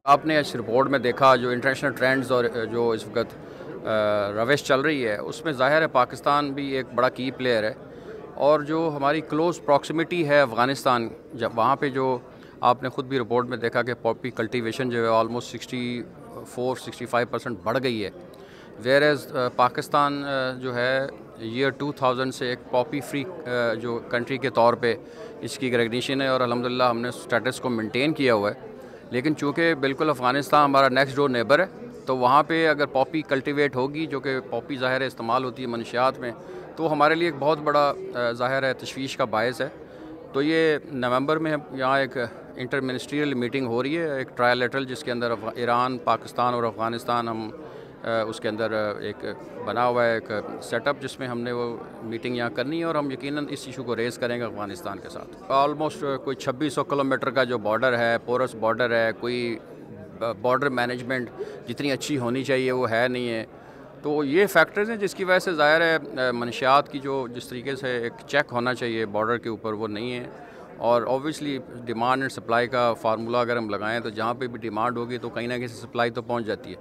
आपने इस रिपोर्ट में देखा जो इंटरनेशनल ट्रेंड्स और जो इस वक्त रविश चल रही है उसमें ज़ाहिर है पाकिस्तान भी एक बड़ा की प्लेयर है। और जो हमारी क्लोज़ प्रॉक्सिमिटी है अफ़गानिस्तान, जब वहाँ पे जो आपने ख़ुद भी रिपोर्ट में देखा कि पॉपी कल्टीवेशन जो है ऑलमोस्ट 64-65% बढ़ गई है। वेयर एज़ पाकिस्तान जो है ईयर 2000 से एक पॉपी फ्री जो कंट्री के तौर पे इसकी रिकग्निशन है और अल्हम्दुलिल्लाह हमने स्टेटस को मेंटेन किया हुआ है। लेकिन चूँकि बिल्कुल अफ़गानिस्तान हमारा नेक्स्ट डोर नेबर है, तो वहाँ पे अगर पॉपी कल्टीवेट होगी, जो कि पॉपी ज़ाहिर है इस्तेमाल होती है मनशियात में, तो हमारे लिए एक बहुत बड़ा ज़ाहिर है तशवीश का बायस है। तो ये नवंबर में यहाँ एक इंटर मिनिस्ट्रियल मीटिंग हो रही है, एक ट्रायलैटरल, जिसके अंदर ईरान, पाकिस्तान और अफ़गानिस्तान हम उसके अंदर एक बना हुआ है एक सेटअप, जिसमें हमने वो मीटिंग यहाँ करनी है और हम यकीनन इस इशू को रेज़ करेंगे अफ़गानिस्तान के साथ। ऑलमोस्ट कोई 2600 किलोमीटर का जो बॉर्डर है, पोरस बॉर्डर है, कोई बॉर्डर मैनेजमेंट जितनी अच्छी होनी चाहिए वो है नहीं है। तो ये फैक्टर्स हैं जिसकी वजह से ज़ाहिर है मनशियात की जो जिस तरीके से एक चेक होना चाहिए बॉर्डर के ऊपर वो नहीं है। और ऑब्वियसली डिमांड एंड सप्लाई का फार्मूला अगर हम लगाएं तो जहाँ पे भी डिमांड होगी तो कहीं ना कहीं सप्लाई तो पहुँच जाती है।